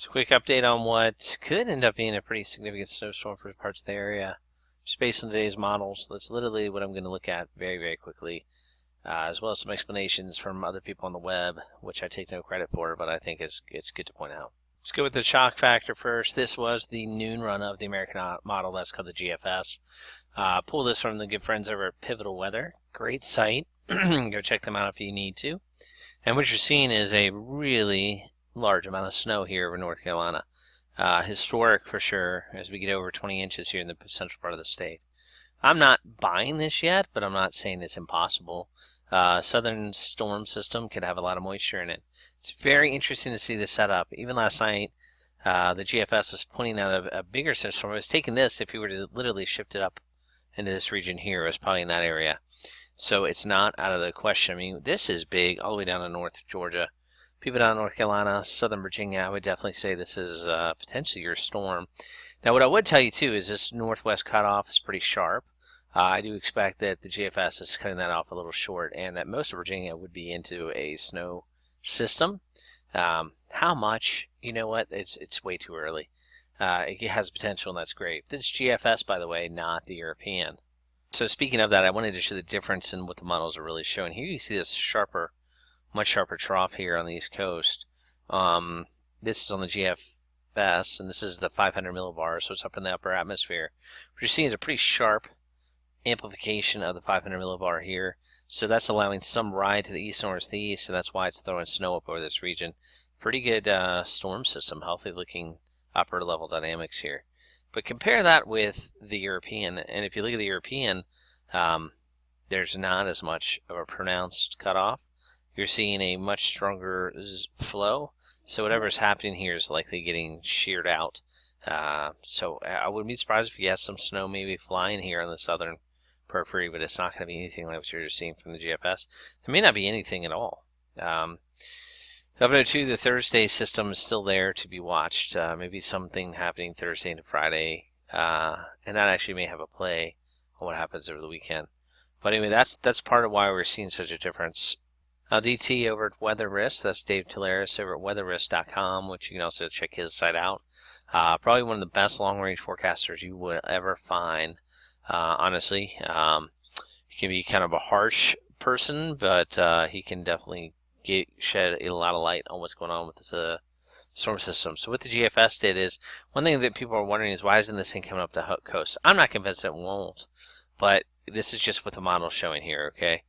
So quick update on what could end up being a pretty significant snowstorm for parts of the area. Just based on today's models, that's literally what I'm going to look at very, very quickly, as well as some explanations from other people on the web, which I take no credit for, but I think it's good to point out. Let's go with the shock factor first. This was the noon run of the American model. That's called the GFS. Pull this from the good friends over at Pivotal Weather. Great site. Go check them out if you need to. And what you're seeing is a really large amount of snow here over North Carolina. Historic for sure as we get over 20 inches here in the central part of the state. I'm not buying this yet, but I'm not saying it's impossible. Southern storm system could have a lot of moisture in it. It's very interesting to see this setup. Even last night, the GFS was pointing out a bigger snowstorm. It was taking this, if you were to literally shift it up into this region here, it was probably in that area. So it's not out of the question. I mean, this is big all the way down to North Georgia. People down in North Carolina, Southern Virginia, I would definitely say this is potentially your storm. Now, what I would tell you, too, is this northwest cutoff is pretty sharp. I do expect that the GFS is cutting that off a little short, and that most of Virginia would be into a snow system. How much? You know what? It's way too early. It has potential, and that's great. This is GFS, by the way, not the European. So speaking of that, I wanted to show the difference in what the models are really showing. Here you see this much sharper trough here on the East Coast. This is on the GFS, and this is the 500 millibar, so it's up in the upper atmosphere. What you're seeing is a pretty sharp amplification of the 500 millibar here. So that's allowing some ride to the east and northeast, and that's why it's throwing snow up over this region. Pretty good storm system, healthy looking upper level dynamics here. But compare that with the European, and if you look at the European, there's not as much of a pronounced cutoff. You're seeing a much stronger flow, so whatever's happening here is likely getting sheared out. So I wouldn't be surprised if you have some snow maybe flying here on the southern periphery, but it's not going to be anything like what you're seeing from the GFS. There may not be anything at all. Governor 2, the Thursday system is still there to be watched. Maybe something happening Thursday into Friday, and that actually may have a play on what happens over the weekend. But anyway, that's part of why we're seeing such a difference. DT over at Weather Risk, that's Dave Tularis over at weatherrisk.com, which you can also check his site out. Probably one of the best long-range forecasters you would ever find, honestly. He can be kind of a harsh person, but he can definitely shed a lot of light on what's going on with the storm system. So what the GFS did is, one thing that people are wondering is, why isn't this thing coming up the coast? I'm not convinced it won't, but this is just what the model's showing here, okay?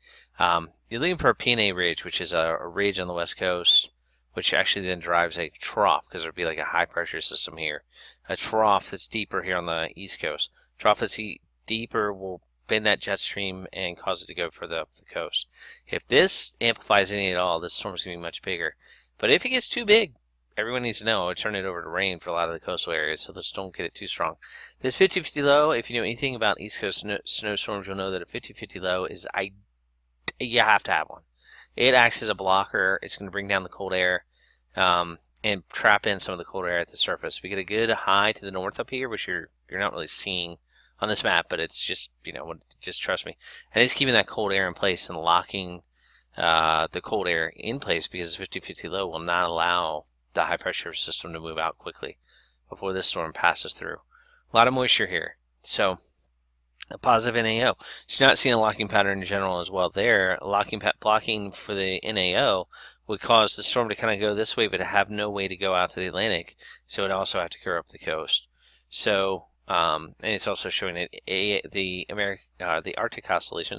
You're looking for a PNA ridge, which is a ridge on the west coast, which actually then drives a trough, because there'll be like a high pressure system here. A trough that's deeper here on the east coast. Trough that's deeper will bend that jet stream and cause it to go further up the coast. If this amplifies any at all, this storm's going to be much bigger. But if it gets too big, everyone needs to know, I would turn it over to rain for a lot of the coastal areas, so let's don't get it too strong. This 50-50 low, if you know anything about East Coast snowstorms, you'll know that a 50-50 low is you have to have one. It acts as a blocker. It's going to bring down the cold air and trap in some of the cold air at the surface. We get a good high to the north up here, which you're not really seeing on this map, but it's just, just trust me. And it's keeping that cold air in place and locking the cold air in place, because 50-50 low will not allow the high pressure system to move out quickly before this storm passes through. A lot of moisture here. So a positive NAO. So you're not seeing a locking pattern in general as well there. Blocking for the NAO would cause the storm to kind of go this way, but to have no way to go out to the Atlantic. So it would also have to go up the coast. So, and it's also showing that the Arctic oscillation,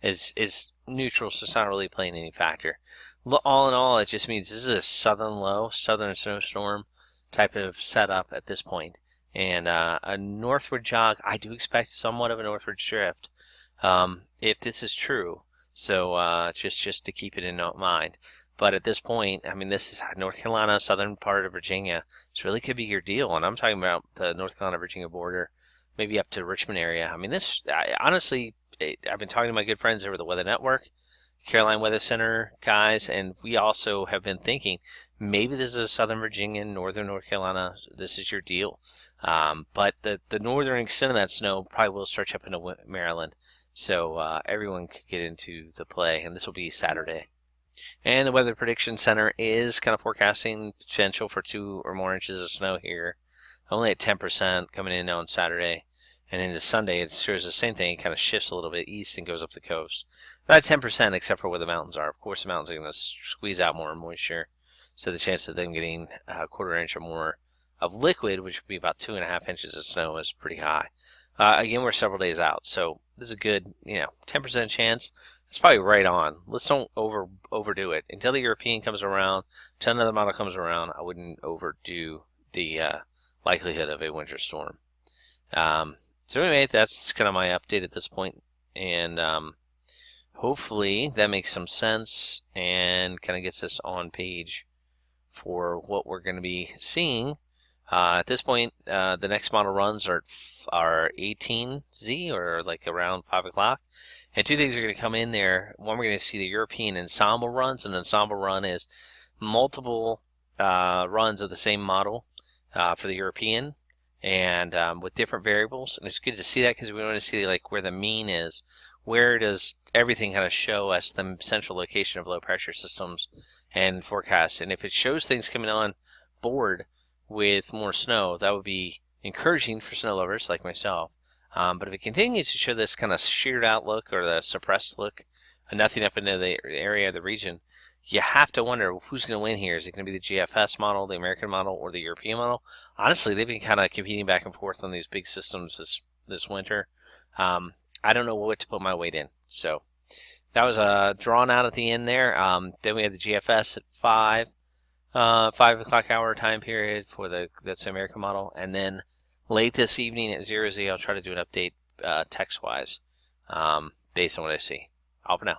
is neutral, so it's not really playing any factor. All in all, it just means this is a southern low, southern snowstorm type of setup at this point. And a northward jog, I do expect somewhat of a northward drift, if this is true. So just to keep it in mind. But at this point, I mean, this is North Carolina, southern part of Virginia. This really could be your deal. And I'm talking about the North Carolina-Virginia border, maybe up to Richmond area. I mean, honestly, I've been talking to my good friends over the Weather Network, Caroline Weather Center guys, and we also have been thinking maybe this is a Southern Virginia, Northern North Carolina. This is your deal. But the northern extent of that snow probably will stretch up into Maryland. So everyone could get into the play, and this will be Saturday. And the Weather Prediction Center is kind of forecasting potential for 2 or more inches of snow here. Only at 10% coming in on Saturday. And into Sunday, it shows the same thing. It kind of shifts a little bit east and goes up the coast. About 10%, except for where the mountains are. Of course, the mountains are going to squeeze out more moisture. So the chance of them getting a quarter inch or more of liquid, which would be about 2.5 inches of snow, is pretty high. Again, we're several days out. So this is a good, 10% chance. It's probably right on. Let's don't overdo it. Until the European comes around, until another model comes around, I wouldn't overdo the likelihood of a winter storm. So anyway, that's kind of my update at this point, and hopefully that makes some sense and kind of gets us on page for what we're going to be seeing. At this point, the next model runs are 18Z, or like around 5 o'clock. And two things are going to come in there. One, we're going to see the European ensemble runs. An ensemble run is multiple runs of the same model for the European, and with different variables. And it's good to see that because we want to see like where the mean is. Where does everything kind of show us the central location of low pressure systems and forecasts? And if it shows things coming on board with more snow, that would be encouraging for snow lovers like myself. But if it continues to show this kind of sheared out look or the suppressed look, and nothing up into the area of the region, you have to wonder who's going to win here. Is it going to be the GFS model, the American model, or the European model? Honestly, they've been kind of competing back and forth on these big systems this winter. I don't know what to put my weight in. So that was drawn out at the end there. Then we have the GFS at 5 o'clock hour time period for that's the American model, and then late this evening at 0Z, I'll try to do an update text-wise based on what I see. All for now.